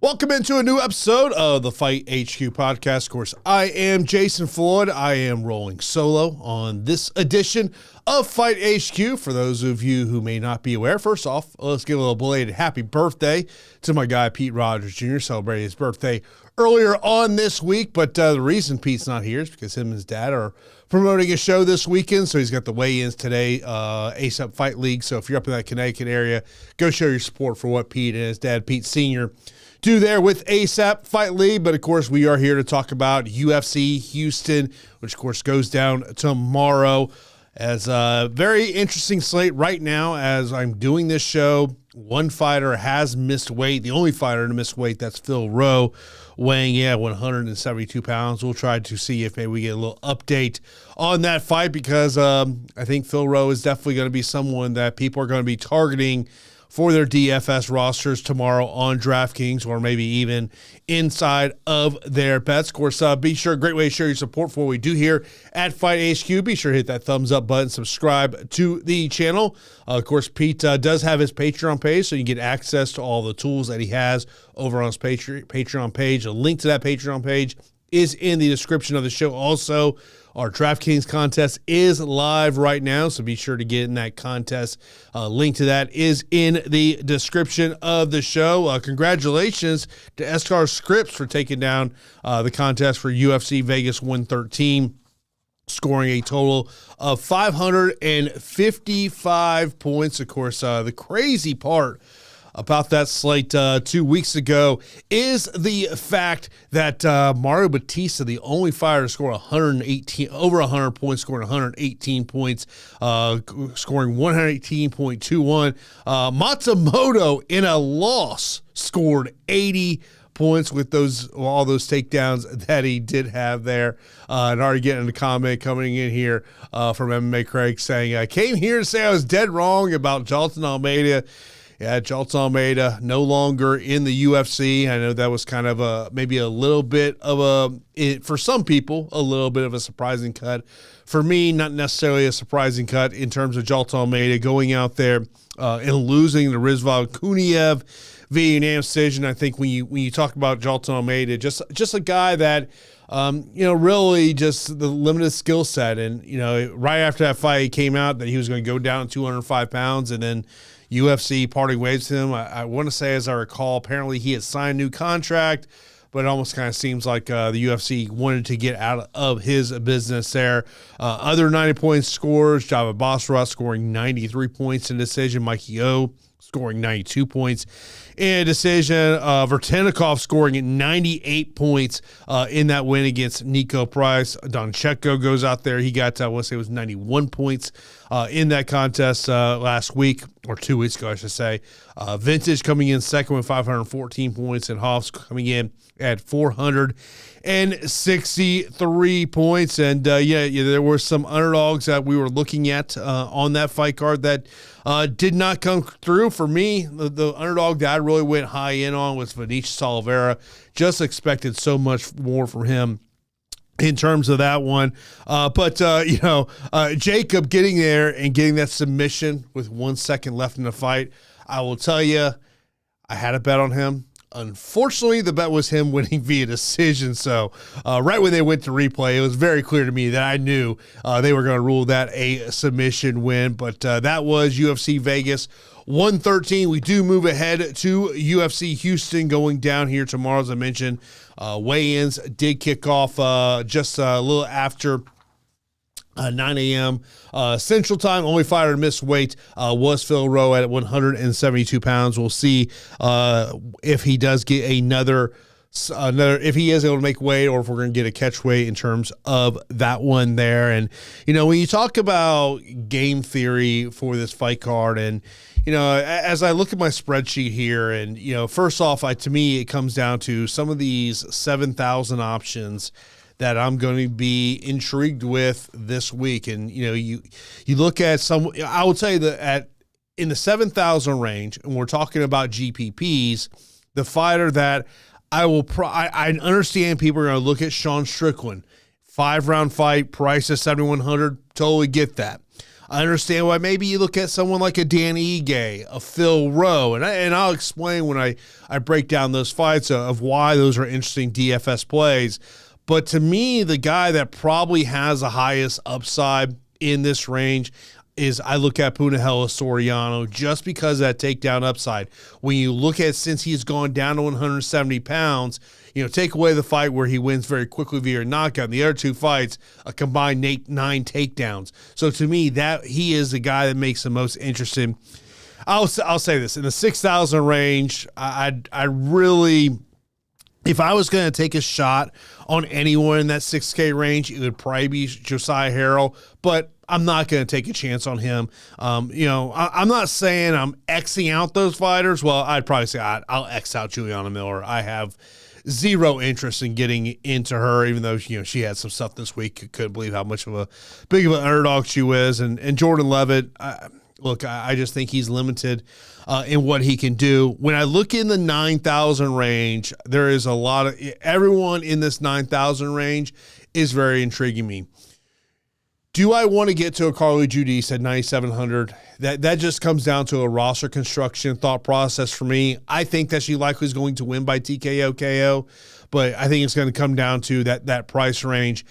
Welcome into a new episode of the Fight HQ podcast. Of course, I am Jason Floyd. I am rolling solo on this edition of Fight HQ. For those of you who may not be aware, first off, let's give a little belated happy birthday to my guy, Pete Rogers Jr., celebrating his birthday earlier on this week. But the reason Pete's not here is because him and his dad are promoting a show this weekend. So he's got the weigh-ins today, ASAP Fight League. So if you're up in that Connecticut area, go show your support for what Pete and his dad, Pete Sr., do there with ASAP Fight League. But of course, we are here to talk about UFC Houston, which of course goes down tomorrow. As a very interesting slate right now as I'm doing this show. One fighter has missed weight. The only fighter to miss weight, that's Phil Rowe, weighing in at 172 pounds. We'll try to see if maybe we get a little update on that fight because I think Phil Rowe is definitely going to be someone that people are going to be targeting for their DFS rosters tomorrow on DraftKings or maybe even inside of their bets. Of course, be sure, great way to show your support for what we do here at Fight HQ. Be sure to hit that thumbs up button, subscribe to the channel. Of course, Pete does have his Patreon page, so you can get access to all the tools that he has over on his Patreon page. A link to that Patreon page is in the description of the show. Also, our DraftKings contest is live right now, so be sure to get in that contest. Link to that is in the description of the show. Congratulations to Escar Scripps for taking down the contest for UFC Vegas 113, scoring a total of 555 points. Of course, the crazy part about that slate 2 weeks ago is the fact that Mario Batista, the only fighter to score over 100 points, scoring 118 points, scoring 118.21. Matsumoto, in a loss, scored 80 points with all those takedowns that he did have there. And already getting a comment coming in here from MMA Craig saying, I came here to say I was dead wrong about Jailton Almeida. Yeah, Jailton Almeida no longer in the UFC. I know that was kind of maybe a little bit of for some people, a little bit of a surprising cut. For me, not necessarily a surprising cut in terms of Jailton Almeida going out there and losing to Rizval Kuniev via unanimous decision. I think when you talk about Jailton Almeida, just a guy that really just the limited skill set. And, right after that fight, he came out that he was going to go down 205 pounds and then UFC parting ways with him. I want to say, as I recall, apparently he had signed a new contract, but it almost kind of seems like the UFC wanted to get out of his business there. Other 90-point scores, Java Basra scoring 93 points in decision, Mikey O scoring 92 points in a decision. Vertenikov scoring 98 points in that win against Nico Price. Don Checo goes out there. He got, I want to say it was 91 points in that contest last week, or 2 weeks ago, I should say. Vintage coming in second with 514 points, and Hoffs coming in at 463 points. And there were some underdogs that we were looking at on that fight card that did not come through. For me, the underdog that I really went high in on was Vinicius Oliveira. Just expected so much more from him in terms of that one. Jacob getting there and getting that submission with 1 second left in the fight, I will tell you, I had a bet on him. Unfortunately, the bet was him winning via decision. So right when they went to replay, it was very clear to me that I knew they were going to rule that a submission win. But that was UFC Vegas 113. We do move ahead to UFC Houston going down here tomorrow. As I mentioned, weigh-ins did kick off just a little after 9 a.m. Central Time. Only fighter to miss weight was Phil Rowe at 172 pounds. We'll see if he does get another, if he is able to make weight, or if we're going to get a catch weight in terms of that one there. And, when you talk about game theory for this fight card, and, as I look at my spreadsheet here, and, first off, to me, it comes down to some of these 7,000 options that I'm going to be intrigued with this week. And, you look at some, I will tell you that in the 7,000 range, and we're talking about GPPs, the fighter that I understand people are going to look at Sean Strickland, 5-round fight, price at 7,100. Totally get that. I understand why maybe you look at someone like a Danny Ige, a Phil Rowe, and I'll explain when I break down those fights of why those are interesting DFS plays. But to me, the guy that probably has the highest upside in this range is I look at Punahele Soriano just because of that takedown upside. When you look at since he's gone down to 170 pounds, take away the fight where he wins very quickly via knockout. In the other two fights, a combined 9 takedowns. So to me, that he is the guy that makes the most interesting. I'll say this in the 6,000 range. I really, if I was going to take a shot on anyone in that 6K range, it would probably be Josiah Harrell, but I'm not going to take a chance on him. I'm not saying I'm Xing out those fighters. Well, I'd probably say I'll X out Juliana Miller. I have zero interest in getting into her, even though she had some stuff this week. Couldn't believe how much of a big of an underdog she was. And Jordan Levitt, I just think he's limited in what he can do. When I look in the 9,000 range, there is a lot of everyone in this 9,000 range is very intriguing me. Do I want to get to a Carly Judice at 9,700? That just comes down to a roster construction thought process for me. I think that she likely is going to win by TKO KO, but I think it's going to come down to that price range.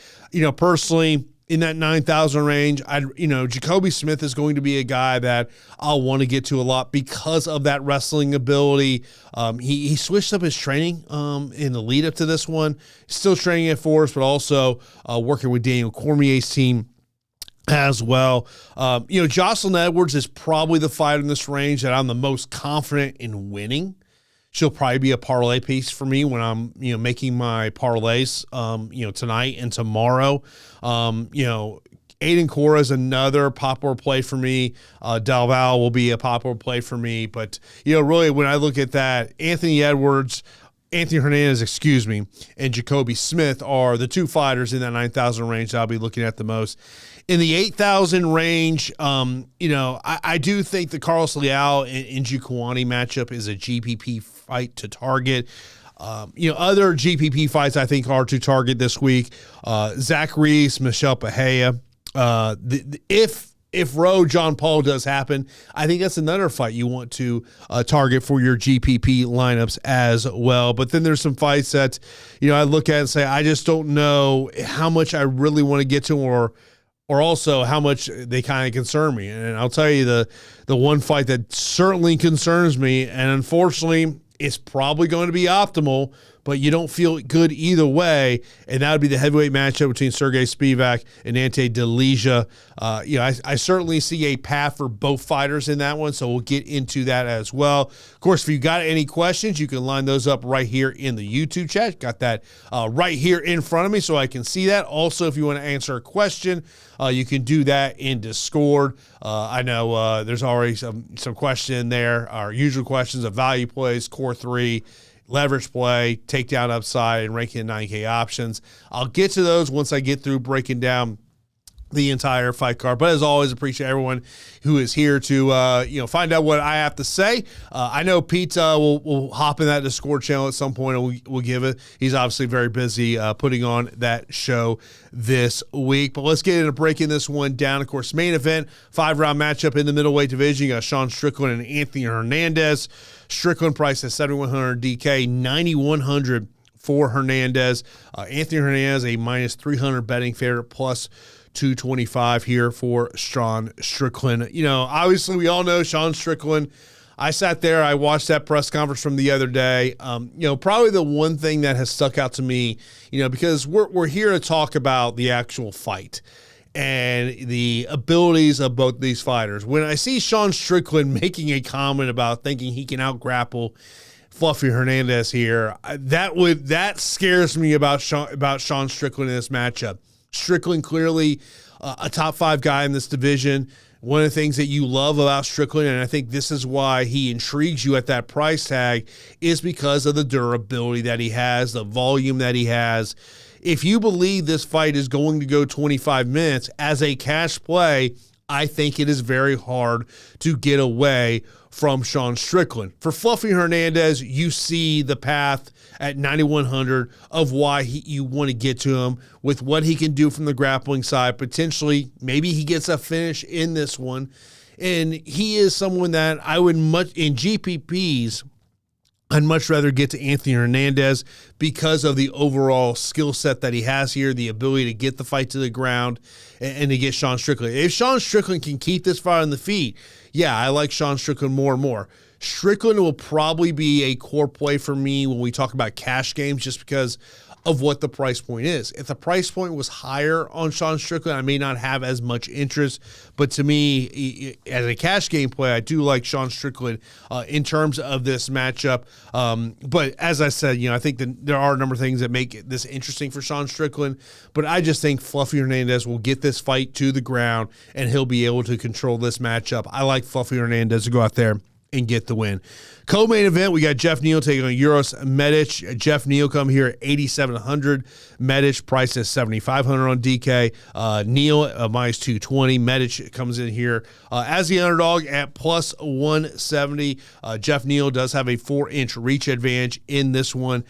Personally, in that 9,000 range, Jacoby Smith is going to be a guy that I'll want to get to a lot because of that wrestling ability. He switched up his training in the lead up to this one. Still training at Force, but also working with Daniel Cormier's team as well. Jocelyn Edwards is probably the fighter in this range that I'm the most confident in winning. She'll probably be a parlay piece for me when I'm, making my parlays, tonight and tomorrow. Aiden Cora is another popular play for me. Dalval will be a popular play for me. But, really when I look at that, Anthony Hernandez, and Jacoby Smith are the two fighters in that 9,000 range that I'll be looking at the most. In the 8,000 range, I do think the Carlos Leal and Njokuani matchup is a GPP fight to target. Other GPP fights I think are to target this week. Zach Reese, Michelle Pahea. If Roe John Paul does happen, I think that's another fight you want to target for your GPP lineups as well. But then there's some fights that, I look at and say, I just don't know how much I really want to get to or also how much they kind of concern me. And I'll tell you the one fight that certainly concerns me, and unfortunately it's probably going to be optimal, but you don't feel good either way, and that would be the heavyweight matchup between Sergey Spivak and Ante Delija. I certainly see a path for both fighters in that one, so we'll get into that as well. Of course, if you got any questions, you can line those up right here in the YouTube chat. Got that right here in front of me so I can see that. Also, if you want to answer a question, you can do that in Discord. I know there's already some question there. Our usual questions of value plays, core 3, leverage play, takedown upside, and ranking the 9K options. I'll get to those once I get through breaking down the entire fight card. But as always, appreciate everyone who is here to find out what I have to say. I know Pete will hop in that Discord channel at some point, and we'll give it. He's obviously very busy putting on that show this week. But let's get into breaking this one down. Of course, main event, 5-round matchup in the middleweight division. You got Sean Strickland and Anthony Hernandez. Strickland priced at 7,100 DK, 9,100 for Hernandez. Anthony Hernandez, a minus 300 betting favorite, plus 225 here for Sean Strickland. Obviously we all know Sean Strickland. I sat there, I watched that press conference from the other day. Probably the one thing that has stuck out to me, because we're here to talk about the actual fight and the abilities of both these fighters. When I see Sean Strickland making a comment about thinking he can out-grapple Fluffy Hernandez here, that scares me about Sean Strickland in this matchup. Strickland clearly a top 5 guy in this division. One of the things that you love about Strickland, and I think this is why he intrigues you at that price tag, is because of the durability that he has, the volume that he has. If you believe this fight is going to go 25 minutes as a cash play, I think it is very hard to get away from Sean Strickland. For Fluffy Hernandez, you see the path at 9,100 of why you want to get to him with what he can do from the grappling side. Potentially, maybe he gets a finish in this one. And he is someone that I would in GPPs, I'd much rather get to Anthony Hernandez because of the overall skill set that he has here, the ability to get the fight to the ground and to get Sean Strickland. If Sean Strickland can keep this fight on the feet, yeah, I like Sean Strickland more and more. Strickland will probably be a core play for me when we talk about cash games just because of what the price point is. If the price point was higher on Sean Strickland, I may not have as much interest. But to me, as a cash game play, I do like Sean Strickland in terms of this matchup. But as I said, I think that there are a number of things that make this interesting for Sean Strickland. But I just think Fluffy Hernandez will get this fight to the ground, and he'll be able to control this matchup. I like Fluffy Hernandez to go out there and get the win. Co-main event, we got Jeff Neal taking on Uros Medic. Jeff Neal come here at 8,700. Medic priced at 7,500 on DK. Neal minus 220. Medic comes in here as the underdog at plus 170. Jeff Neal does have a 4-inch reach advantage in this one.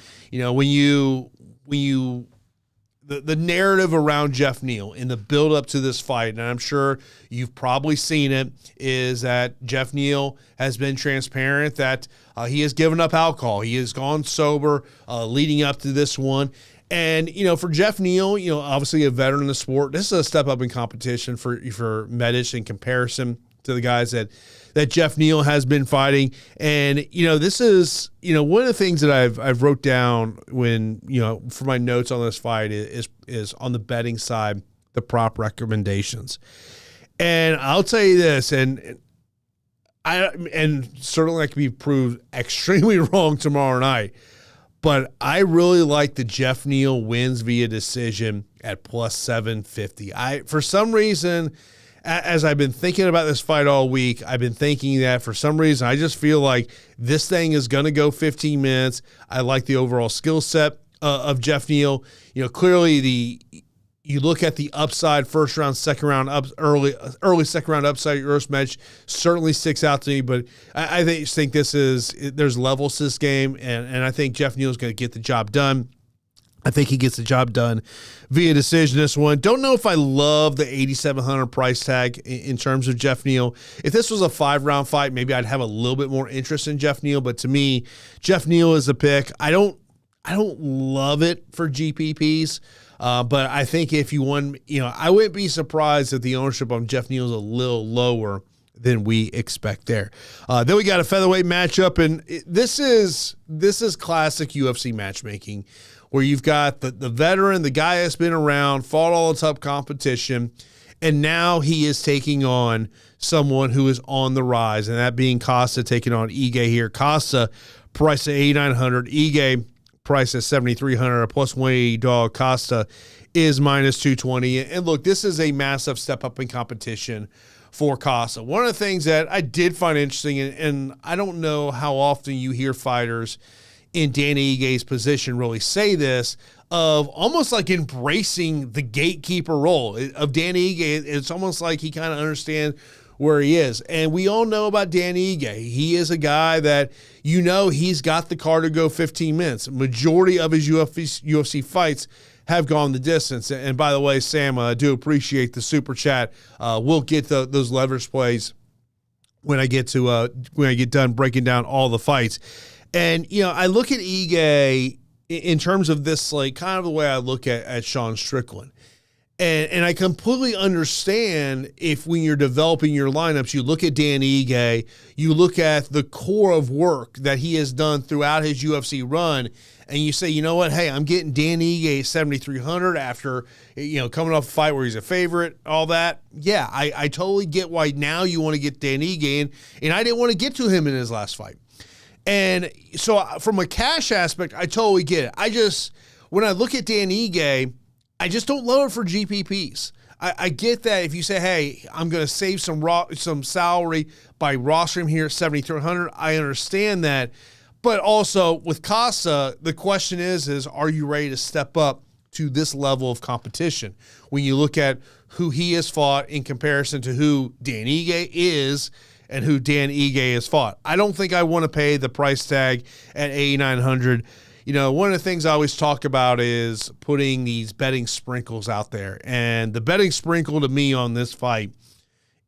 The narrative around Jeff Neal in the build-up to this fight, and I'm sure you've probably seen it, is that Jeff Neal has been transparent that he has given up alcohol. He has gone sober leading up to this one. And, for Jeff Neal, obviously a veteran in the sport, this is a step up in competition for Medic in comparison to the guys that Jeff Neal has been fighting. And, this is, one of the things that I've wrote down when, for my notes on this fight is on the betting side, the prop recommendations. And I'll tell you this, and certainly I can be proved extremely wrong tomorrow night, but I really like the Jeff Neal wins via decision at plus 750. For some reason, as I've been thinking about this fight all week, I've been thinking that for some reason, I just feel like this thing is going to go 15 minutes. I like the overall skill set of Jeff Neal. Clearly you look at the upside, first round, second round, early second round upside, Uros Medic certainly sticks out to me, but I think there's levels to this game, and I think Jeff Neal is going to get the job done. I think he gets the job done via decision this one. Don't know if I love the 8,700 price tag in terms of Jeff Neal. If this was a 5-round fight, maybe I'd have a little bit more interest in Jeff Neal, but to me, Jeff Neal is a pick. I don't love it for GPPs, but I think if you won, I wouldn't be surprised if the ownership on Jeff Neal is a little lower than we expect there. Then we got a featherweight matchup, and this is classic UFC matchmaking, where you've got the veteran, the guy that's been around, fought all the tough competition, and now he is taking on someone who is on the rise, and that being Costa taking on Ige here. Costa priced at 8,900. Ige priced at 7,300. A plus 180 dog. Costa is minus 220. And look, this is a massive step up in competition for Costa. One of the things that I did find interesting, and I don't know how often you hear fighters in Danny Ige's position really say this, of almost like embracing the gatekeeper role of Danny Ige. It's almost like he kind of understands where he is. And we all know about Danny Ige. He is a guy that, he's got the car to go 15 minutes. Majority of his UFC fights have gone the distance. And by the way, Sam, I do appreciate the super chat. We'll get those leverage plays when I get done breaking down all the fights. And, I look at Ige in terms of this, like, kind of the way I look at Sean Strickland. And I completely understand if when you're developing your lineups, you look at Danny Ige, you look at the core of work that he has done throughout his UFC run, and you say, you know what, hey, I'm getting Danny Ige 7,300 after, coming off a fight where he's a favorite, all that. Yeah, I totally get why now you want to get Danny Ige, and I didn't want to get to him in his last fight. And so from a cash aspect, I totally get it. When I look at Danny Ige, I just don't love it for GPPs. I get that if you say, hey, I'm going to save some salary by rostering here at 7,300, I understand that. But also with Costa, the question is are you ready to step up to this level of competition. When you look at who he has fought in comparison to who Dan Ige is and who Dan Ige has fought, I don't think I want to pay the price tag at $8,900. You know, one of the things I always talk about is putting these betting sprinkles out there. And the betting sprinkle to me on this fight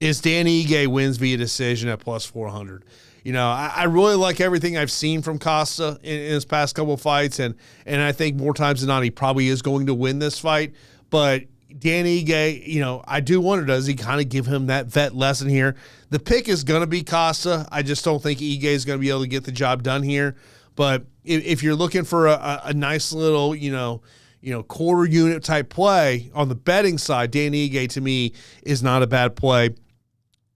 is Dan Ige wins via decision at plus 400. You know, I really like everything I've seen from Costa in his past couple of fights, and I think more times than not he probably is going to win this fight. But Dan Ige, you know, I do wonder, does he kind of give him that vet lesson here? The pick is going to be Costa. I just don't think Ige is going to be able to get the job done here. But if you're looking for a nice little, you know, quarter unit type play on the betting side, Dan Ige to me is not a bad play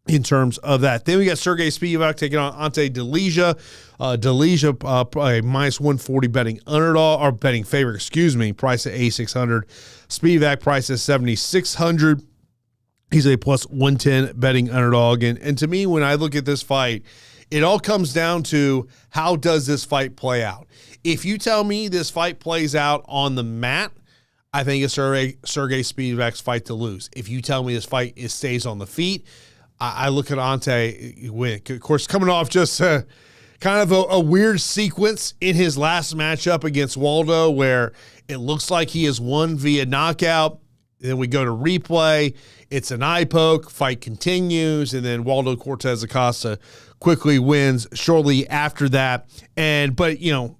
in terms of that. Then we got Sergey Spivak taking on Ante Delija. Delija minus 140 betting underdog, or betting favorite, price at 8,600. Spivak price at 7,600. He's a plus 110 betting underdog. And to me, when I look at this fight, it all comes down to how does this fight play out. If you tell me this fight plays out on the mat, I think it's Sergey Spivak's fight to lose. If you tell me this fight stays on the feet, I look at Ante win. Of course, coming off just kind of a weird sequence in his last matchup against Waldo where it looks like he has won via knockout. Then we go to replay. It's an eye poke. Fight continues. And then Waldo Cortez Acosta quickly wins shortly after that. But, you know,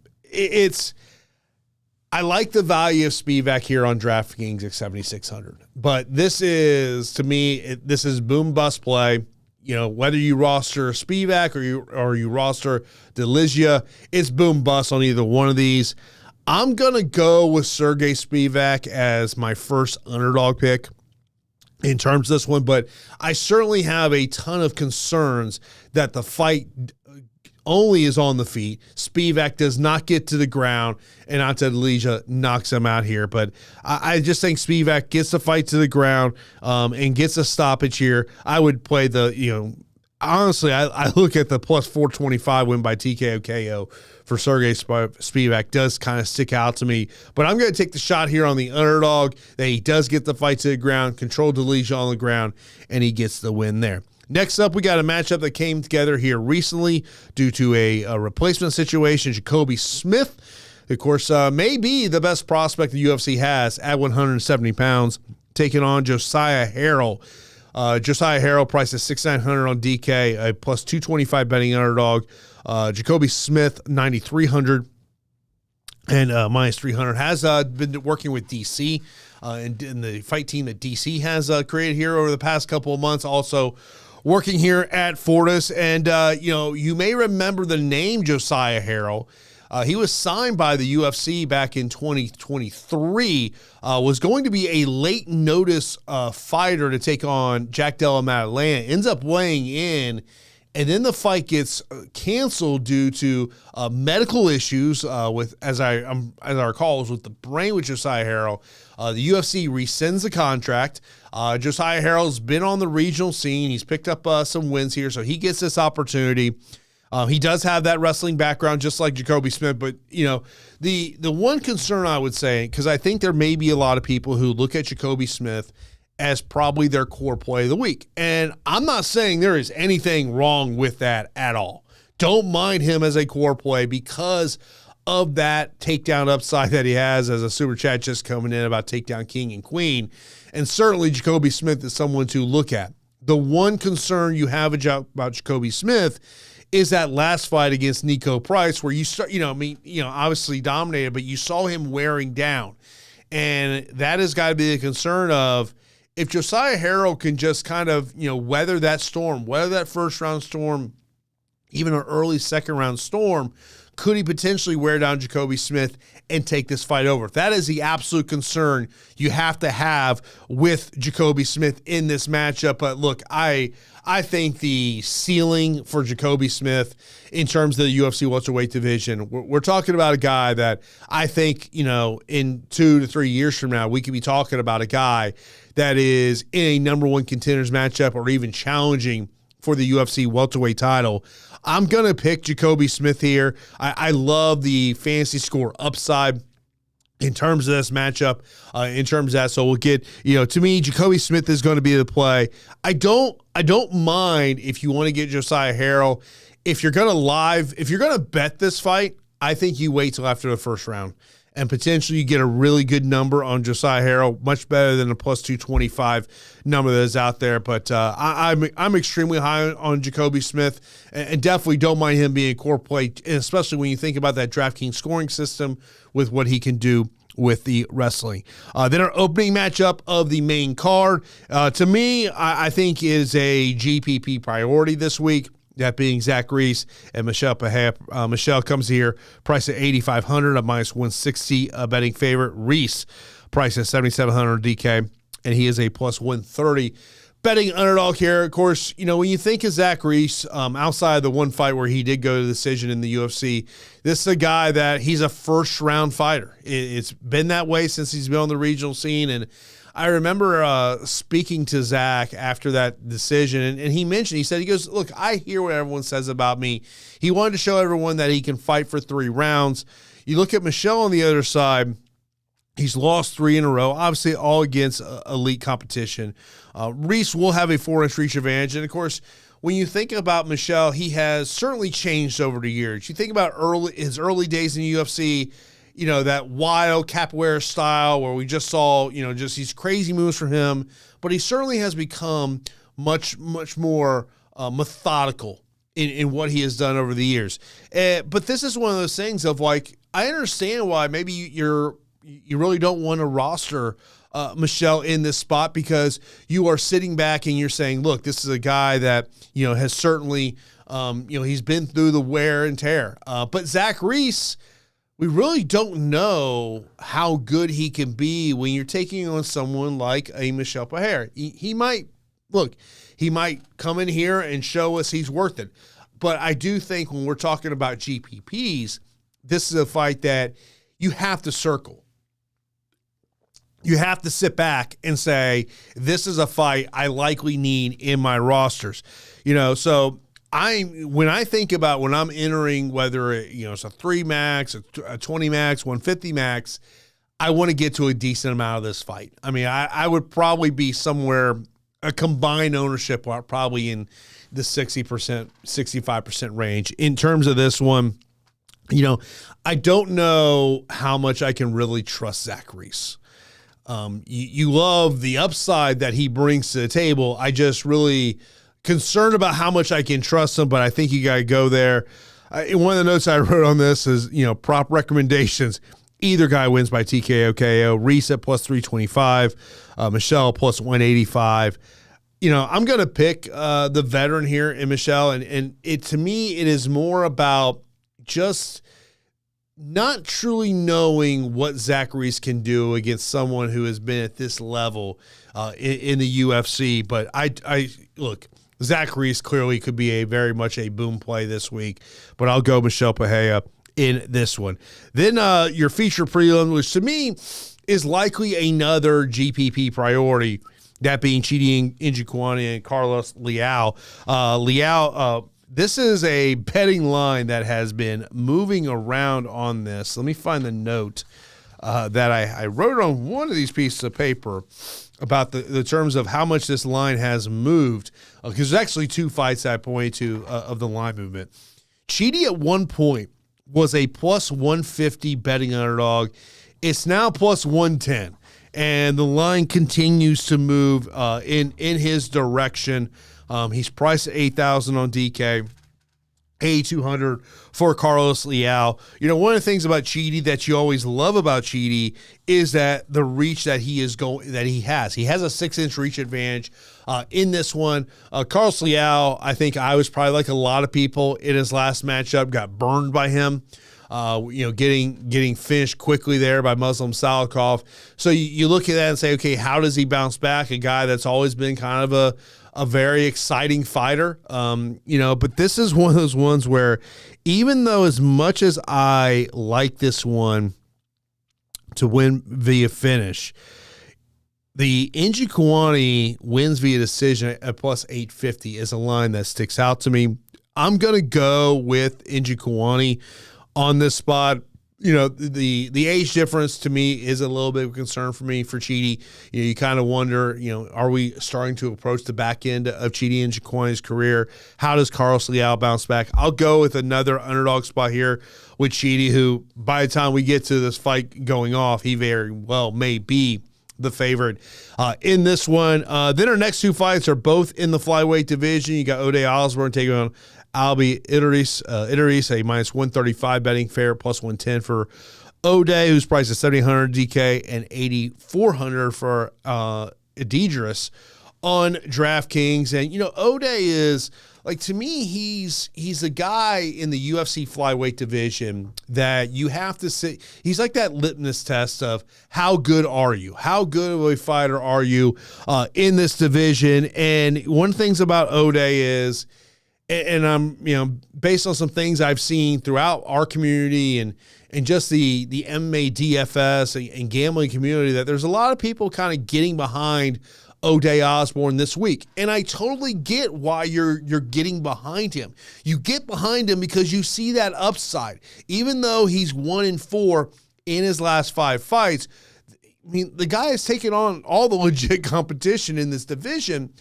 I like the value of Spivak here on DraftKings at 7,600. But this is, to me, this is boom bust play. You know, whether you roster Spivak or you roster Delija, it's boom bust on either one of these. I'm going to go with Sergey Spivak as my first underdog pick in terms of this one, but I certainly have a ton of concerns that the fight only is on the feet. Spivak does not get to the ground, and Ante Delija knocks him out here. But I just think Spivak gets the fight to the ground and gets a stoppage here. I would play honestly, I look at the plus 425 win by TKO KO for Sergey Spivak does kind of stick out to me. But I'm going to take the shot here on the underdog that he does get the fight to the ground, control Delija on the ground, and he gets the win there. Next up, we got a matchup that came together here recently due to a replacement situation. Jacoby Smith, of course, may be the best prospect the UFC has at 170 pounds, taking on Josiah Harrell. Josiah Harrell priced at 6,900 on DK, a plus 225 betting underdog. Jacoby Smith, 9,300 and minus 300. Has been working with DC and the fight team that DC has created here over the past couple of months. Also working here at Fortis. And, you may remember the name Josiah Harrell. He was signed by the UFC back in 2023, was going to be a late notice fighter to take on Jack Della Maddalena, ends up weighing in, and then the fight gets canceled due to medical issues as I recall, was with the brain with Josiah Harrell. The UFC rescinds the contract. Josiah Harrell's been on the regional scene. He's picked up some wins here, so he gets this opportunity. He does have that wrestling background, just like Jacoby Smith. But, the one concern I would say, because I think there may be a lot of people who look at Jacoby Smith as probably their core play of the week. And I'm not saying there is anything wrong with that at all. Don't mind him as a core play because of that takedown upside that he has, as a super chat just coming in about takedown king and queen. And certainly Jacoby Smith is someone to look at. The one concern you have about Jacoby Smith is that last fight against Nico Price, where you start, obviously dominated, but you saw him wearing down. And that has got to be the concern of, if Josiah Harrell can just kind of, weather that storm, weather that first round storm, even an early second round storm, could he potentially wear down Jacoby Smith and take this fight over? That is the absolute concern you have to have with Jacoby Smith in this matchup. But look, I think the ceiling for Jacoby Smith in terms of the UFC welterweight division, we're talking about a guy that I think, in 2 to 3 years from now, we could be talking about a guy that is in a number one contenders matchup or even challenging for the UFC welterweight title. I'm going to pick Jacoby Smith here. I love the fantasy score upside in terms of this matchup, in terms of that. So we'll get, to me, Jacoby Smith is going to be the play. I don't mind if you want to get Josiah Harrell. If you're going to bet this fight, I think you wait till after the first round and potentially you get a really good number on Josiah Harrell, much better than a plus 225 number that is out there. But I'm extremely high on Jacoby Smith and definitely don't mind him being a core play, especially when you think about that DraftKings scoring system with what he can do with the wrestling. Then our opening matchup of the main card, to me, I think is a GPP priority this week. That being Zach Reese and Michelle Pahea. Michelle comes here, priced at 8,500, a minus 160 betting favorite. Reese, priced at 7,700 DK, and he is a plus 130 betting underdog here. Of course, when you think of Zach Reese, outside of the one fight where he did go to decision in the UFC, this is a guy that he's a first-round fighter. It's been that way since he's been on the regional scene, and I remember speaking to Zach after that decision, and he said, he goes, look, I hear what everyone says about me. He wanted to show everyone that he can fight for 3 rounds. You look at Michelle on the other side, he's lost 3 in a row, obviously all against elite competition. Reese will have a 4-inch reach advantage, and of course, when you think about Michelle, he has certainly changed over the years. You think about his early days in the UFC, that wild capoeira style where we just saw, just these crazy moves from him. But he certainly has become much, much more methodical in what he has done over the years. But this is one of those things of like, I understand why maybe you really don't want to roster Michelle in this spot because you are sitting back and you're saying, look, this is a guy that, has certainly, he's been through the wear and tear. But Zach Reese, we really don't know how good he can be when you're taking on someone like a Michelle Pahea. He might come in here and show us he's worth it. But I do think when we're talking about GPPs, this is a fight that you have to circle. You have to sit back and say, this is a fight I likely need in my rosters. So when I think about when I'm entering, whether it's a 3 max, a 20 max, 150 max, I want to get to a decent amount of this fight. I mean, I would probably be somewhere, a combined ownership, probably in the 60%, 65% range. In terms of this one, I don't know how much I can really trust Zach Reese. You love the upside that he brings to the table. I just really concerned about how much I can trust him, but I think you got to go there. One of the notes I wrote on this is, prop recommendations. Either guy wins by TKO, KO. Reese at plus 325. Michelle plus 185. I'm going to pick the veteran here in Michelle, and to me, it is more about just not truly knowing what Zach Reese can do against someone who has been at this level in the UFC. But I look, Zach Reese clearly could be very much a boom play this week, but I'll go Michelle Pahea in this one. Then your feature prelim, which to me is likely another GPP priority, that being Chidi Njokuani and Carlos Leal. This is a betting line that has been moving around on this. Let me find the note that I wrote on one of these pieces of paper about the terms of how much this line has moved, because there's actually 2 fights that I pointed to of the line movement. Chidi at one point was a plus 150 betting underdog. It's now plus 110, and the line continues to move in his direction. He's priced at 8,000 on DK. 8,200 for Carlos Leal. One of the things about Chidi that you always love about Chidi is that the reach that he has. He has a 6-inch reach advantage in this one. Carlos Leal, I think I was probably like a lot of people in his last matchup, got burned by him. Getting finished quickly there by Muslim Salikov. So you look at that and say, okay, how does he bounce back? A guy that's always been kind of a very exciting fighter, but this is one of those ones where even though as much as I like this one to win via finish, the Njokuani wins via decision at plus 850 is a line that sticks out to me. I'm going to go with Njokuani on this spot. the age difference to me is a little bit of a concern for me for Chidi. You kind of wonder, are we starting to approach the back end of Chidi and Jaquani's career? How does Carlos Leal bounce back? I'll go with another underdog spot here with Chidi, who by the time we get to this fight going off, he very well may be the favorite in this one. Then our next two fights are both in the flyweight division. You got Ode Osborne taking on Albi Idris, a minus 135 betting favorite, plus 110 for Ode, who's priced at 7,800 DK and 8,400 for Idris on DraftKings. And, Ode is, to me, he's a guy in the UFC flyweight division that you have to say, he's like that litmus test of how good are you? How good of a fighter are you in this division? And one of the things about Ode is, and I'm, based on some things I've seen throughout our community and just the MMA DFS and gambling community, that there's a lot of people kind of getting behind Ode Osborne this week. And I totally get why you're getting behind him. You get behind him because you see that upside. Even though he's 1-4 in his last 5 fights, the guy has taken on all the legit competition in this division.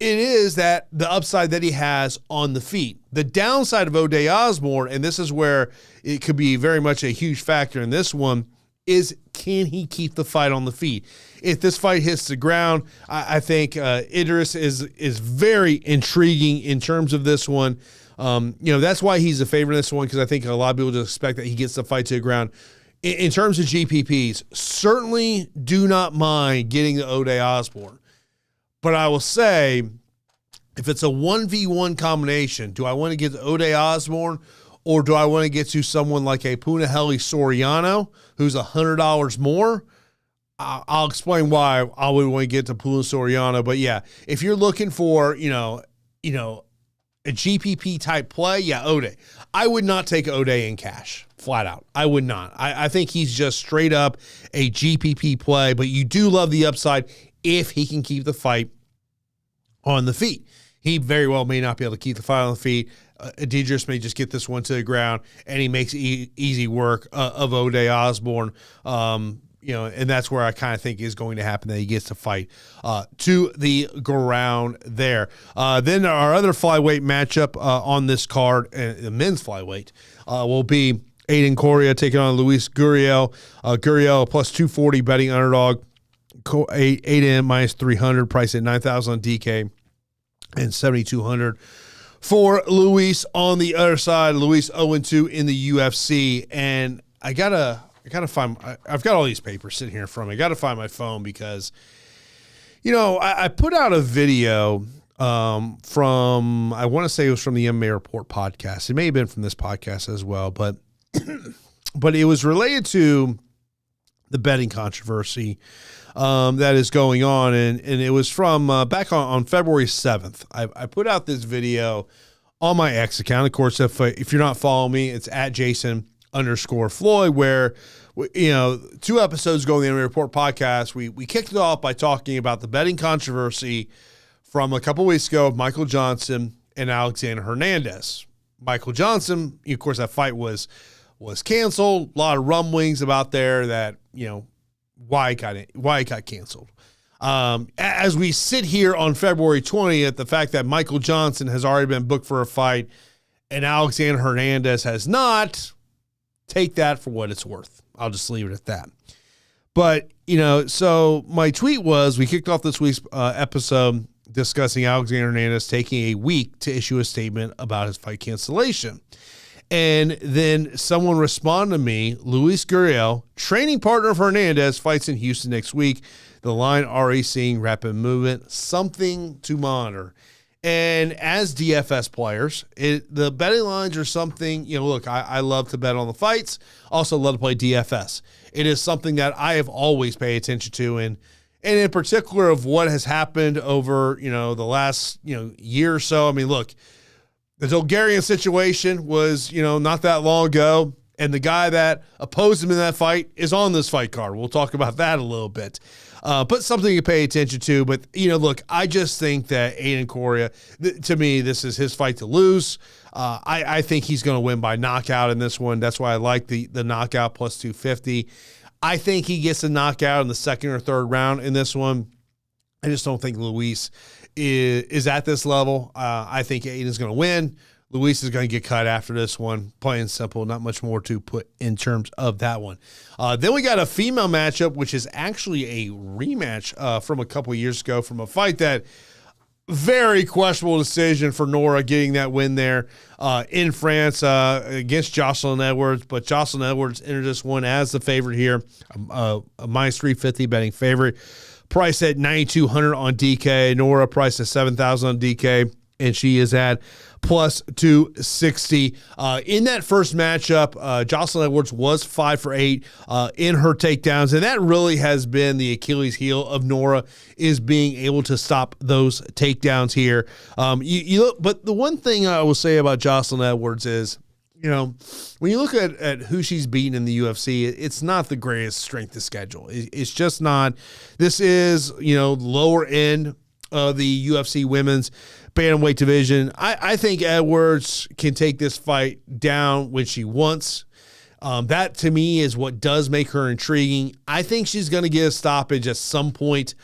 It is that the upside that he has on the feet. The downside of Ode Osborne, and this is where it could be very much a huge factor in this one, is can he keep the fight on the feet? If this fight hits the ground, I think Idris is very intriguing in terms of this one. That's why he's a favorite in this one, because I think a lot of people just expect that he gets the fight to the ground. In terms of GPPs, certainly do not mind getting the Ode Osborne. But I will say, if it's a 1v1 combination, do I want to get to Ode Osborne, or do I want to get to someone like a Punahele Soriano, who's $100 more? I'll explain why I would want to get to Punahele Soriano. But yeah, if you're looking for, a GPP type play, Ode. I would not take Ode in cash, flat out. I would not. I think he's just straight up a GPP play, but you do love the upside if he can keep the fight on the feet. He very well may not be able to keep the fight on the feet. Idris may just get this one to the ground, and he makes easy work of Ode Osborne. And that's where I kind of think is going to happen, that he gets to fight to the ground there. Then our other flyweight matchup on this card, the men's flyweight, will be Aiden Correa taking on Luis Gurriel. Gurriel plus 240 betting underdog. 8M minus 300, price at 9,000 on DK and 7,200 for Luis on the other side. Luis 0-2 in the UFC, and I gotta find. I've got all these papers sitting here in front of me. I gotta find my phone because, I put out a video from, I want to say it was from the MMA Report podcast. It may have been from this podcast as well, but it was related to the betting controversy that is going on, and it was from back on February 7th. I put out this video on my X account. Of course, if you're not following me, it's at Jason_Floyd, where 2 episodes ago in the MMA Report podcast, we kicked it off by talking about the betting controversy from a couple weeks ago of Michael Johnson and Alexander Hernandez. Michael Johnson, of course, that fight was canceled. A lot of rumblings about there that, why it got canceled. As we sit here on February 20th, the fact that Michael Johnson has already been booked for a fight and Alexander Hernandez has not, take that for what it's worth. I'll just leave it at that. But, so my tweet was, we kicked off this week's episode discussing Alexander Hernandez taking a week to issue a statement about his fight cancellation. And then someone responded to me, Luis Gurriel, training partner of Hernandez, fights in Houston next week. The line already seeing rapid movement, something to monitor. And as DFS players, the betting lines are something, look, I love to bet on the fights. Also love to play DFS. It is something that I have always paid attention to. And in particular of what has happened over, the last, year or so. I mean, look, the Bulgarian situation was, not that long ago, and the guy that opposed him in that fight is on this fight card. We'll talk about that a little bit. but something to pay attention to. But, look, I just think that Aiden Correa, to me, this is his fight to lose. I think he's going to win by knockout in this one. That's why I like the knockout plus 250. I think he gets a knockout in the second or third round in this one. I just don't think Luis is at this level. I think Aiden's going to win. Luis is going to get cut after this one. Plain and simple, not much more to put in terms of that one. Then we got a female matchup, which is actually a rematch from a couple years ago from a fight that very questionable decision for Nora getting that win there in France against Jocelyn Edwards. But Jocelyn Edwards entered this one as the favorite here, a minus 350 betting favorite. Price at 9,200 on DK. Nora priced at 7,000 on DK, and she is at plus 260. In that first matchup, Jocelyn Edwards was 5 for 8 in her takedowns, and that really has been the Achilles heel of Nora, is being able to stop those takedowns here. But the one thing I will say about Jocelyn Edwards is, when you look at who she's beaten in the UFC, it's not the greatest strength of schedule. It's just not. This is, lower end of the UFC women's bantamweight division. I think Edwards can take this fight down when she wants. That, to me, is what does make her intriguing. I think she's going to get a stoppage at some point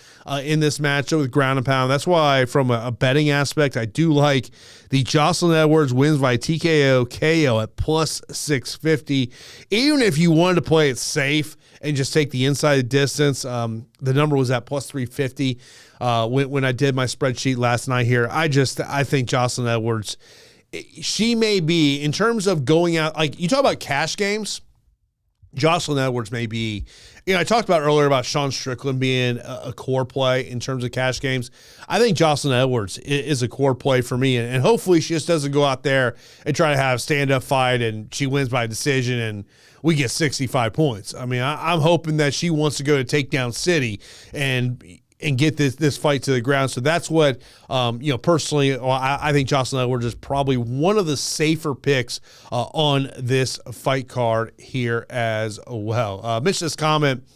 in this matchup with ground and pound. That's why, from a betting aspect, I do like the Jocelyn Edwards wins by TKO KO at plus 650. Even if you wanted to play it safe and just take the inside distance, the number was at plus 350 when I did my spreadsheet last night here. I think Jocelyn Edwards, she may be, in terms of going out, like you talk about cash games, Jocelyn Edwards may be, I talked about earlier about Sean Strickland being a core play in terms of cash games. I think Jocelyn Edwards is a core play for me, and hopefully she just doesn't go out there and try to have a stand-up fight and she wins by decision and we get 65 points. I mean, I'm hoping that she wants to go to Takedown City and get this fight to the ground. So that's what, personally, I think Jocelyn Edwards is probably one of the safer picks on this fight card here as well. Missed this comment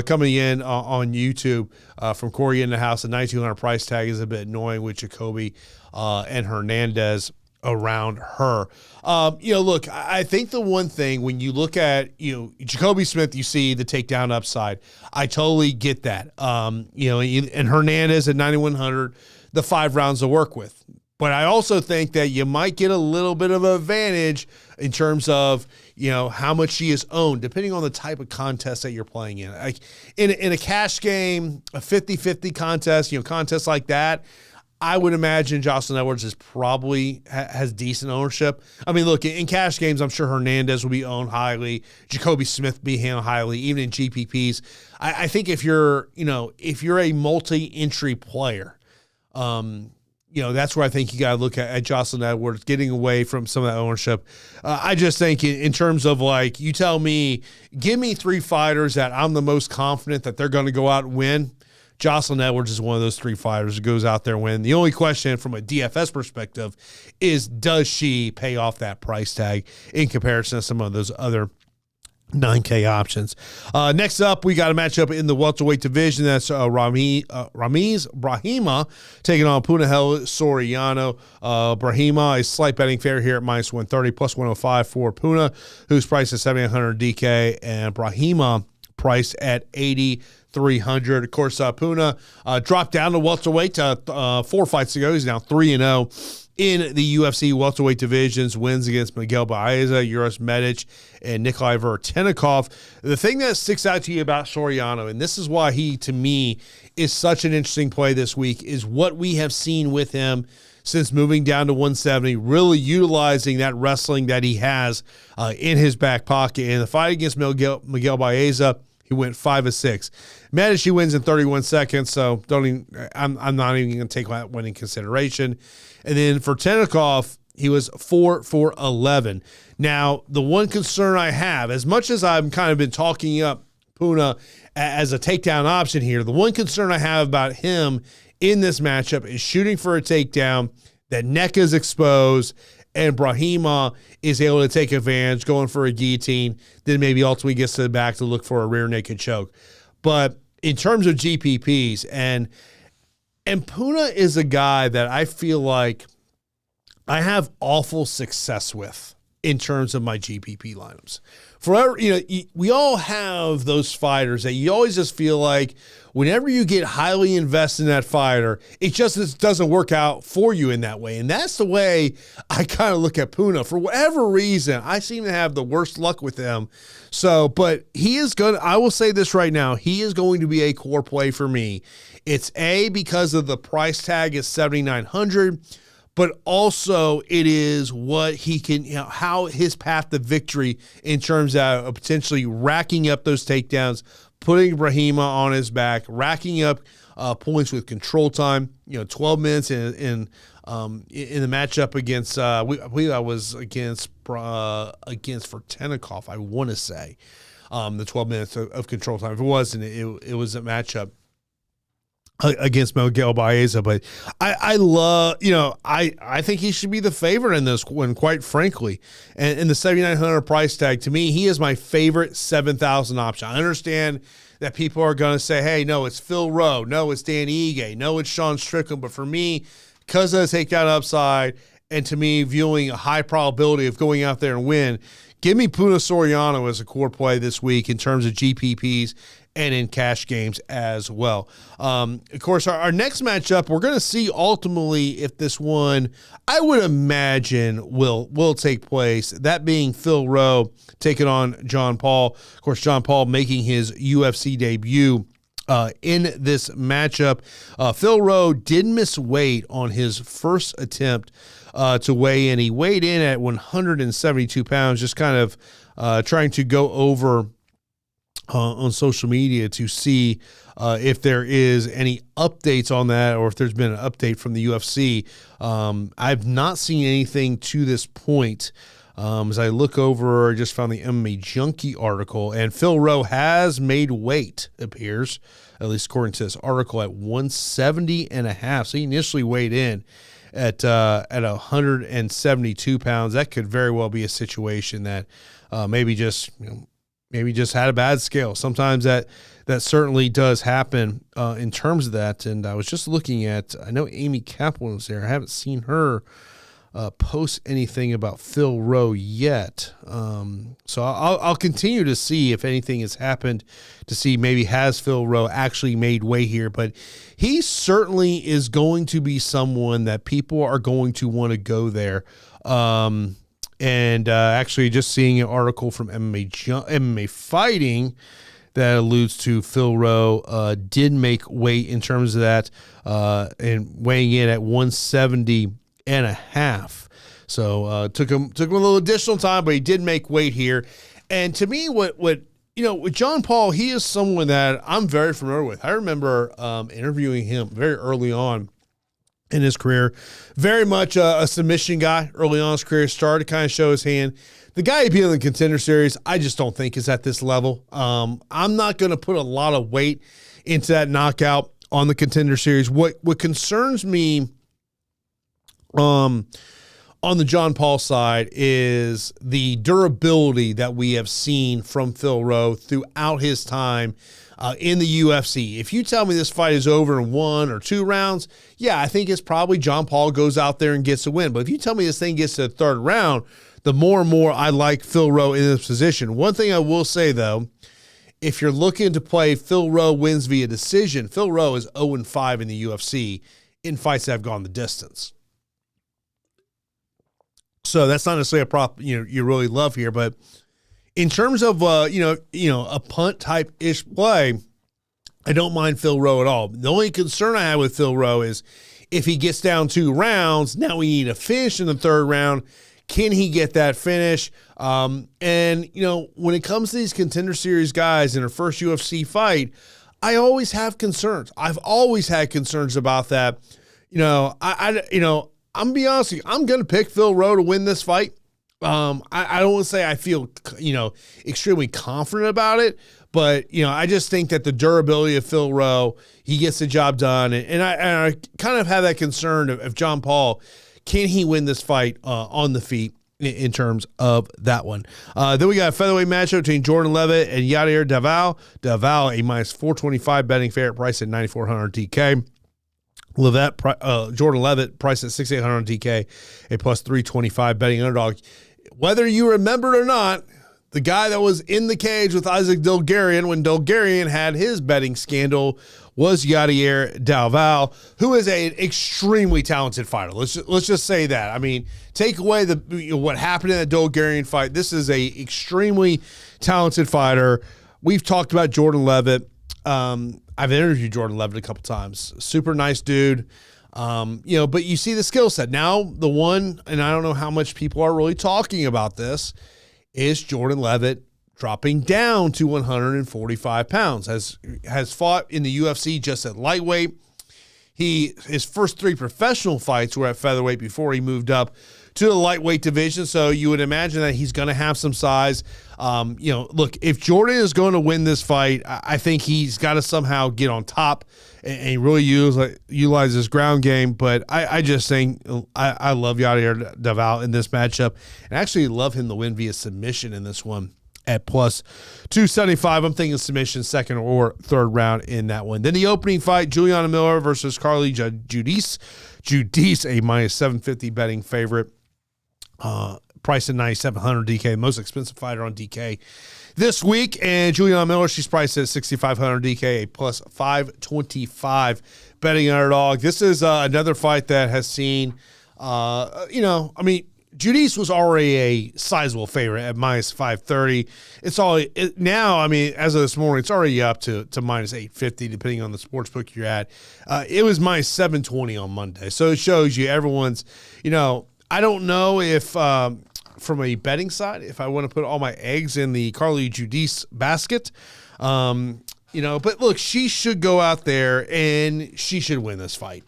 coming in on YouTube from Corey in the house. The 9,200 price tag is a bit annoying with Jacoby and Hernandez around her. Look, I think the one thing when you look at, Jacoby Smith, you see the takedown upside. I totally get that. And Hernandez at 9,100, the 5 rounds to work with. But I also think that you might get a little bit of an advantage in terms of, how much she is owned, depending on the type of contest that you're playing in. Like in a cash game, a 50-50 contest, contests like that, I would imagine Jocelyn Edwards is probably has decent ownership. I mean, look, in cash games, I'm sure Hernandez will be owned highly. Jacoby Smith be handled highly, even in GPPs. I think if you're a multi-entry player, that's where I think you got to look at Jocelyn Edwards, getting away from some of that ownership. I just think in terms of, like, you tell me, give me 3 fighters that I'm the most confident that they're going to go out and win. Jocelyn Edwards is one of those 3 fighters who goes out there and win. The only question from a DFS perspective is, does she pay off that price tag in comparison to some of those other 9K options? Next up, we got a matchup in the welterweight division. That's Ramiz Brahima taking on Punahele Soriano. Brahima, a slight betting favorite here at minus 130, plus 105 for Puna, who's priced at 7,800 DK, and Brahima priced at 8,300. Of course, Puna dropped down to welterweight 4 fights ago. He's now 3-0 in the UFC welterweight divisions. Wins against Miguel Baeza, Uros Medic, and Nikolai Vertenikov. The thing that sticks out to you about Soriano, and this is why he, to me, is such an interesting play this week, is what we have seen with him since moving down to 170, really utilizing that wrestling that he has in his back pocket. In the fight against Miguel Baeza, he went 5-6. Medici wins in 31 seconds, so I'm not even going to take that one in consideration. And then for Vertenikov, he was 4 for 11. Now, the one concern I have, as much as I've kind of been talking up Puna as a takedown option here, the one concern I have about him in this matchup is shooting for a takedown, that neck is exposed, and Brahima is able to take advantage, going for a guillotine, then maybe ultimately gets to the back to look for a rear naked choke. But in terms of GPPs, and Puna is a guy that I feel like I have awful success with in terms of my GPP lineups. Forever, we all have those fighters that you always just feel like whenever you get highly invested in that fighter, it just doesn't work out for you in that way. And that's the way I kind of look at Puna. For whatever reason, I seem to have the worst luck with him. So, but he is good. I will say this right now. He is going to be a core play for me. It's because of the price tag is $7,900. But also it is what he can, how his path to victory in terms of potentially racking up those takedowns, putting Brahima on his back, racking up points with control time. 12 minutes in the matchup against, I believe I was against Fortenikov, I want to say, the 12 minutes of control time. If it wasn't, it was a matchup against Miguel Baeza, but I love, I think he should be the favorite in this one, quite frankly. And in the $7,900 price tag, to me, he is my favorite 7,000 option. I understand that people are going to say, hey, no, it's Phil Rowe. No, it's Danny Ige. No, it's Sean Strickland. But for me, because of the takedown upside, and to me, viewing a high probability of going out there and win, give me Puna Soriano as a core play this week in terms of GPPs and in cash games as well. Of course, our next matchup, we're going to see ultimately if this one, I would imagine, will take place. That being Phil Rowe taking on John Paul. Of course, John Paul making his UFC debut in this matchup. Phil Rowe did miss weight on his first attempt to weigh in. He weighed in at 172 pounds, just kind of trying to go over on social media to see if there is any updates on that or if there's been an update from the UFC. I've not seen anything to this point. As I look over, I just found the MMA Junkie article, and Phil Rowe has made weight, appears, at least according to this article, at 170.5. So he initially weighed in at 172 pounds. That could very well be a situation that maybe just had a bad scale. Sometimes that certainly does happen in terms of that. And I was just looking at, I know Amy Kaplan was there. I haven't seen her post anything about Phil Rowe yet. So I'll continue to see if anything has happened to see maybe has Phil Rowe actually made weight here. But he certainly is going to be someone that people are going to want to go there. And actually just seeing an article from MMA Fighting that alludes to Phil Rowe did make weight in terms of that and weighing in at 170.5. So took him a little additional time, but he did make weight here. And to me, with John Paul, he is someone that I'm very familiar with. I remember interviewing him very early on in his career. Very much a submission guy early on in his career, started to kind of show his hand. The guy he'd be in the Contender Series, I just don't think is at this level. I'm not going to put a lot of weight into that knockout on the Contender Series. What concerns me on the John Paul side is the durability that we have seen from Phil Rowe throughout his time in the UFC. If you tell me this fight is over in 1 or 2 rounds, yeah, I think it's probably John Paul goes out there and gets a win. But if you tell me this thing gets to the 3rd round, the more and more I like Phil Rowe in this position. One thing I will say, though, if you're looking to play Phil Rowe wins via decision, Phil Rowe is 0-5 in the UFC in fights that have gone the distance. So that's not necessarily a prop you really love here, but in terms of a punt type ish play, I don't mind Phil Rowe at all. The only concern I have with Phil Rowe is if he gets down 2 rounds, now we need a finish in the 3rd round. Can he get that finish? And when it comes to these Contender Series guys in their first UFC fight, I always have concerns. I've always had concerns about that. I'm gonna be honest with you. I'm gonna pick Phil Rowe to win this fight. I don't want to say I feel, extremely confident about it, but, I just think that the durability of Phil Rowe, he gets the job done. And I kind of have that concern of John Paul. Can he win this fight on the feet? in terms of that one. Then we got a featherweight matchup between Jordan Levitt and Yair Daval. Daval, a minus 425 betting favorite, price at 9,400 DK. Jordan Levitt, priced at 6,800 DK, a plus 325 betting underdog. Whether you remember it or not, the guy that was in the cage with Isaac Dilgarian when Dilgarian had his betting scandal was Yair Daval, who is an extremely talented fighter. Let's just say that. I mean, take away what happened in that Dilgarian fight. This is a extremely talented fighter. We've talked about Jordan Levitt. I've interviewed Jordan Levitt a couple times. Super nice dude. But you see the skill set. Now, the one, and I don't know how much people are really talking about this, is Jordan Levitt dropping down to 145 pounds. Has fought in the UFC just at lightweight. His first 3 professional fights were at featherweight before he moved up to the lightweight division. So you would imagine that he's going to have some size. Look, if Jordan is going to win this fight, I think he's got to somehow get on top and really utilize his ground game. But I just think I love Yair Daval in this matchup, and actually love him to win via submission in this one at plus 275. I'm thinking submission second or third round in that one. Then the opening fight, Juliana Miller versus Carly Judice. Judice, a minus 750 betting favorite. Priced at 9,700 DK, most expensive fighter on DK this week. And Juliana Miller, she's priced at 6,500 DK, a plus 525 betting underdog. This is another fight that has seen, Judice was already a sizable favorite at minus 530. As of this morning, it's already up to minus 850, depending on the sportsbook you're at. It was minus 720 on Monday. So it shows you everyone's, I don't know if, from a betting side, if I want to put all my eggs in the Carly Judice basket, but look, she should go out there and she should win this fight.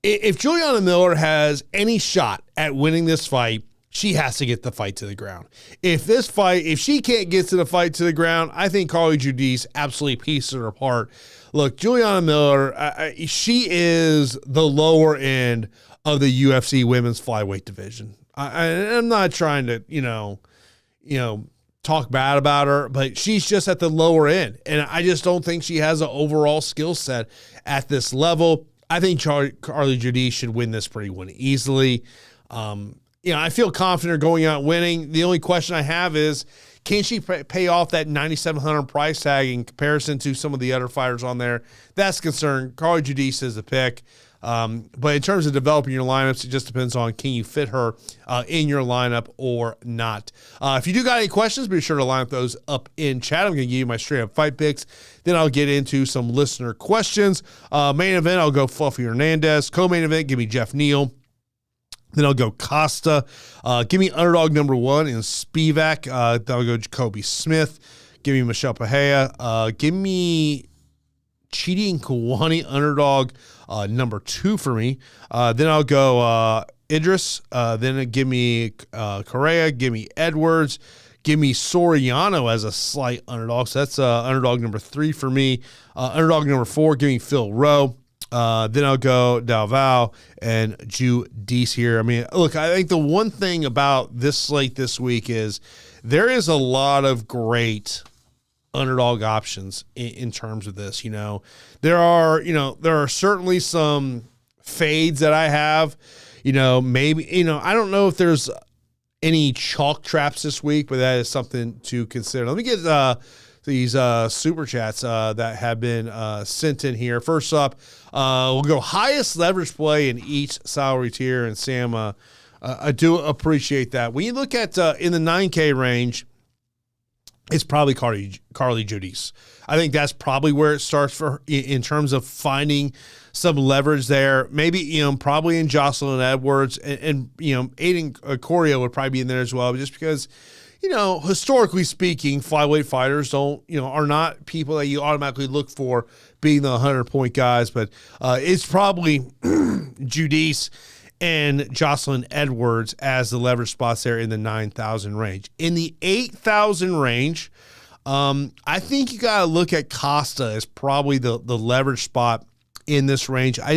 If Juliana Miller has any shot at winning this fight, she has to get the fight to the ground. If she can't get to the fight to the ground, I think Carly Judice absolutely pieces her apart. Look, Juliana Miller, she is the lower end of the UFC women's flyweight division. I'm not trying to, talk bad about her, but she's just at the lower end. And I just don't think she has an overall skill set at this level. I think Carly Judice should win this pretty easily. I feel confident going out winning. The only question I have is, can she pay off that $9,700 price tag in comparison to some of the other fighters on there? That's concerned. Carly Judice is the pick. But in terms of developing your lineups, it just depends on, can you fit her in your lineup or not. If you do got any questions, be sure to line up those up in chat. I'm going to give you my straight up fight picks. Then I'll get into some listener questions. Main event, I'll go Fluffy Hernandez. Co-main event, give me Jeff Neal. Then I'll go Costa. Give me underdog number 1 in Spivak. Then I'll go Jacoby Smith. Give me Michelle Pahea. Give me Chidi and Kawani underdog number 2 for me. Then I'll go Idris. Then give me Correa. Give me Edwards. Give me Soriano as a slight underdog. So that's underdog number 3 for me. Underdog number 4, give me Phil Rowe. Then I'll go Daval and Judice here. I mean, look, I think the one thing about this slate this week is there is a lot of great underdog options in terms of this. There are certainly some fades that I have. Maybe I don't know if there's any chalk traps this week, but that is something to consider. Let me get these super chats that have been sent in here. First up, we'll go highest leverage play in each salary tier, and Sam, I do appreciate that. When you look at in the 9K range, it's probably Carly Judice. I think that's probably where it starts for in terms of finding some leverage there. Maybe, probably in Jocelyn Edwards and Aiden Correa would probably be in there as well, just because, historically speaking, flyweight fighters are not people that you automatically look for being the 100-point guys, but it's probably Judice and Jocelyn Edwards as the leverage spots there in the 9,000 range. In the 8,000 range, I think you got to look at Costa as probably the leverage spot in this range. I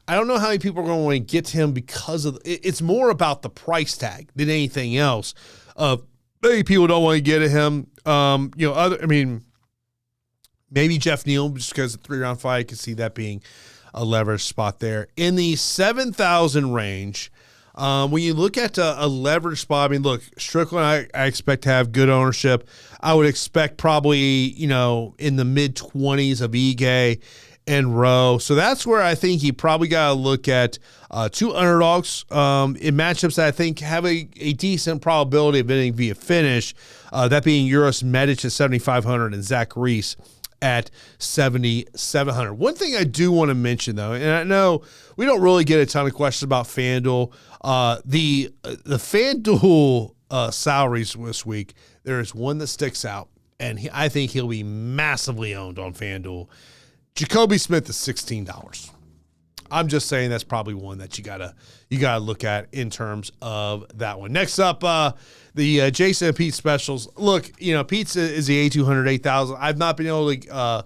I don't know how many people are going to want to get to him because of it's more about the price tag than anything else. Maybe people don't want to get at him. Maybe Jeff Neal, just because of the 3-round fight, I could see that being a leverage spot there. In the 7,000 range, when you look at a leverage spot, look, Strickland, I expect to have good ownership. I would expect probably, in the mid-20s of Ige and Rowe. So that's where I think you probably got to look at two underdogs in matchups that I think have a decent probability of ending via finish, that being Uros Medic at 7,500 and Zach Reese at 7,700. One thing I do want to mention, though, and I know we don't really get a ton of questions about FanDuel. The FanDuel salaries this week, there is one that sticks out, and I think he'll be massively owned on FanDuel. Jacoby Smith is $16. I'm just saying that's probably one that you gotta look at in terms of that one. Next up, the Jason and Pete specials. Look, Pete's is the A200 8,000. I've not been able to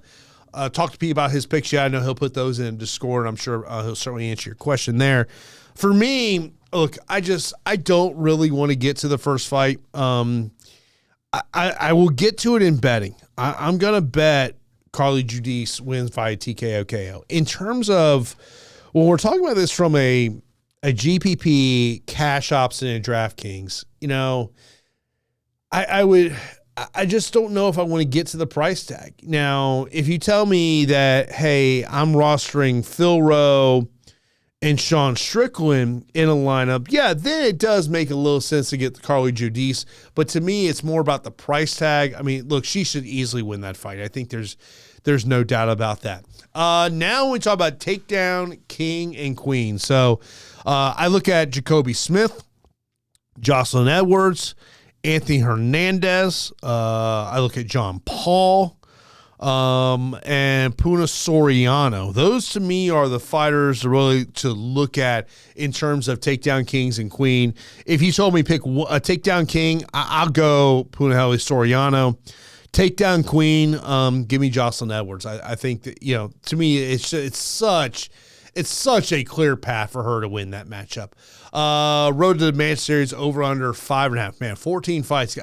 talk to Pete about his picks yet. I know he'll put those in Discord, and I'm sure he'll certainly answer your question there. For me, look, I don't really want to get to the first fight. I will get to it in betting. I'm gonna bet Carly Judice wins via TKO KO. In terms of, when we're talking about this from a GPP cash option in DraftKings, I just don't know if I want to get to the price tag. Now, if you tell me that, hey, I'm rostering Phil Rowe and Sean Strickland in a lineup, yeah, then it does make a little sense to get the Carly Judice. But to me, it's more about the price tag. Look, she should easily win that fight. I think there's no doubt about that. Now we talk about takedown king and queen. So I look at Jacoby Smith, Jocelyn Edwards, Anthony Hernandez. I look at John Paul and Puna Soriano. Those to me are the fighters really to look at in terms of takedown kings and queen. If you told me pick a takedown king, I'll go Puna Soriano. Takedown queen, give me Jocelyn Edwards. I think that, to me, it's such a clear path for her to win that matchup. Road to the Match Series over under 5.5. Man, 14 fights.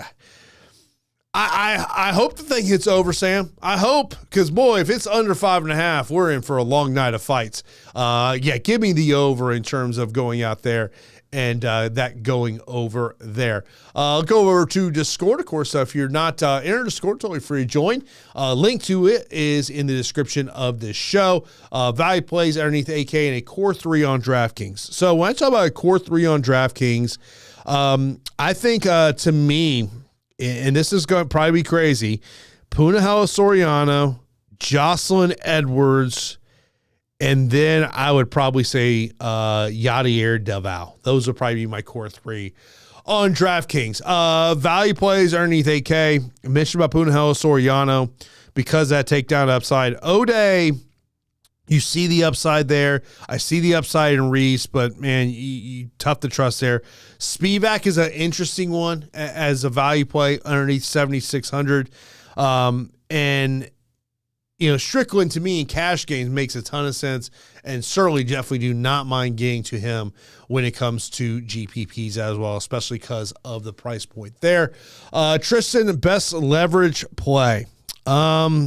I hope the thing hits over, Sam. I hope, because boy, if it's under 5.5, we're in for a long night of fights. Give me the over in terms of going out there and that going over there. I'll go over to Discord, of course. If you're not in Discord, totally free to join. Link to it is in the description of this show. Value plays underneath AK and a core 3 on DraftKings. So when I talk about a core 3 on DraftKings, I think to me, and this is going to probably be crazy, Punahele Soriano, Jocelyn Edwards, and then I would probably say Yadier Davao. Those would probably be my core 3 on DraftKings. Value plays underneath AK. I mentioned about Punahele Soriano because that takedown upside. O'Day, you see the upside there. I see the upside in Reese, but man, you tough to trust there. Spivak is an interesting one as a value play underneath 7,600. And Strickland to me in cash games makes a ton of sense, and certainly definitely do not mind getting to him when it comes to GPPs as well, especially because of the price point there. Tristan, best leverage play. Call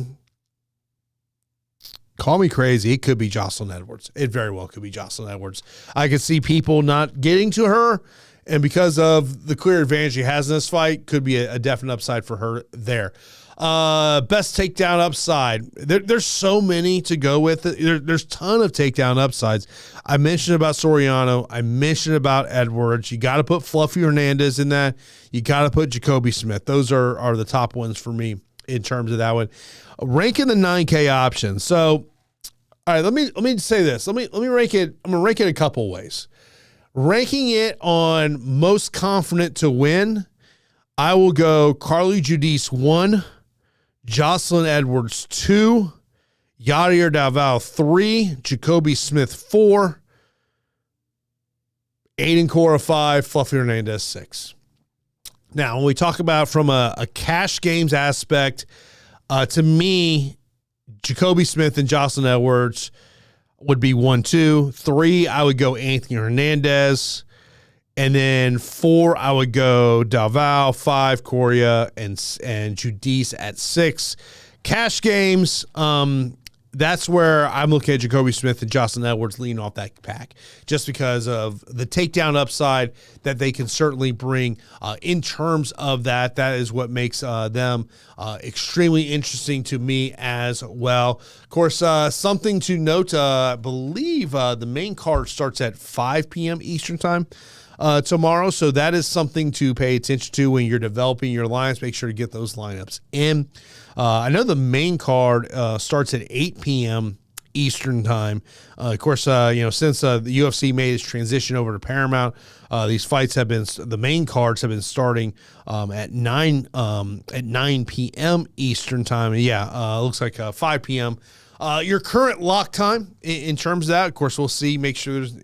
me crazy. It could be Jocelyn Edwards. It very well could be Jocelyn Edwards. I could see people not getting to her, and because of the clear advantage she has in this fight, could be a definite upside for her there. Best takedown upside. There's so many to go with. There's a ton of takedown upsides. I mentioned about Soriano. I mentioned about Edwards. You got to put Fluffy Hernandez in that. You got to put Jacoby Smith. Those are the top ones for me in terms of that one. Ranking the 9K options. So, all right, let me say this. Let me rank it. I'm gonna rank it a couple ways. Ranking it on most confident to win, I will go Carly Judice 1, Jocelyn Edwards 2, Yadier Davao 3, Jacoby Smith 4, Aiden Cora 5, Fluffy Hernandez 6. Now, when we talk about from a cash games aspect, to me, Jacoby Smith and Jocelyn Edwards would be 1, 2. 3, I would go Anthony Hernandez. And then 4, I would go Dalval. 5, Correa, and Judice at 6. Cash games, that's where I'm looking at Jacoby Smith and Jocelyn Edwards leaning off that pack, just because of the takedown upside that they can certainly bring in terms of that. That is what makes them extremely interesting to me as well. Of course, something to note, I believe the main card starts at 5 p.m. Eastern time tomorrow, so that is something to pay attention to when you're developing your lineups. Make sure to get those lineups in. I know the main card starts at 8 p.m. Eastern time. Of course, since the UFC made its transition over to Paramount, these fights have been, the main cards have been starting at 9 p.m. Eastern time. And yeah, it looks like 5 p.m. Your current lock time in terms of that. Of course, we'll see. Make sure there's,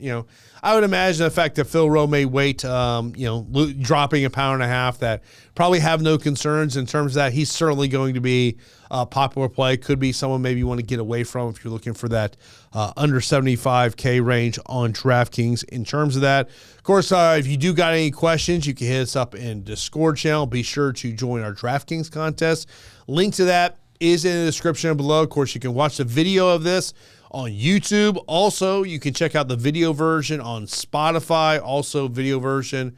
I would imagine the fact that Phil Rowe may wait, dropping 1.5 pounds, that probably have no concerns in terms of that. He's certainly going to be a popular play. Could be someone maybe you want to get away from if you're looking for that under 75K range on DraftKings in terms of that. Of course, if you do got any questions, you can hit us up in Discord channel. Be sure to join our DraftKings contest. Link to that is in the description below. Of course, you can watch the video of this on YouTube. Also, you can check out the video version on Spotify. Also, video version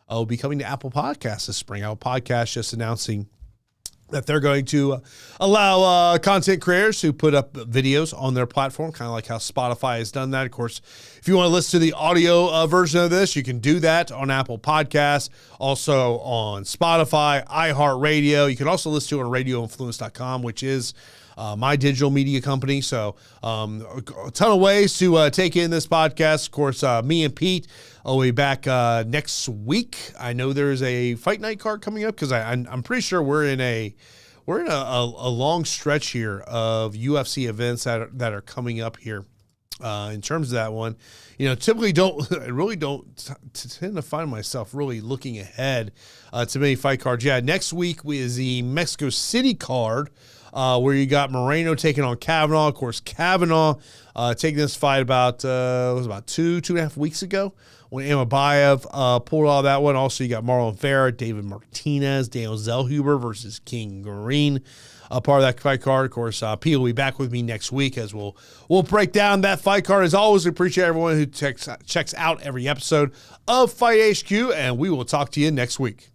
will be coming to Apple Podcasts this spring. Apple Podcasts just announcing that they're going to allow content creators to put up videos on their platform, kind of like how Spotify has done that. Of course, if you want to listen to the audio version of this, you can do that on Apple Podcasts, also on Spotify, iHeartRadio. You can also listen to it on radioinfluence.com, which is my digital media company. So a ton of ways to take in this podcast. Of course, me and Pete will be back next week. I know there's a fight night card coming up because I'm pretty sure we're in a long stretch here of UFC events that are coming up here. In terms of that one, typically I really don't tend to find myself really looking ahead to many fight cards. Yeah, next week is the Mexico City card, where you got Moreno taking on Kavanaugh. Of course, Kavanaugh taking this fight about 2.5 weeks ago when Amabayev pulled out that one. Also, you got Marlon Vera, David Martinez, Daniel Zellhuber versus King Green. Part of that fight card. Of course, Pete will be back with me next week as we'll break down that fight card. As always, we appreciate everyone who checks out every episode of Fight HQ, and we will talk to you next week.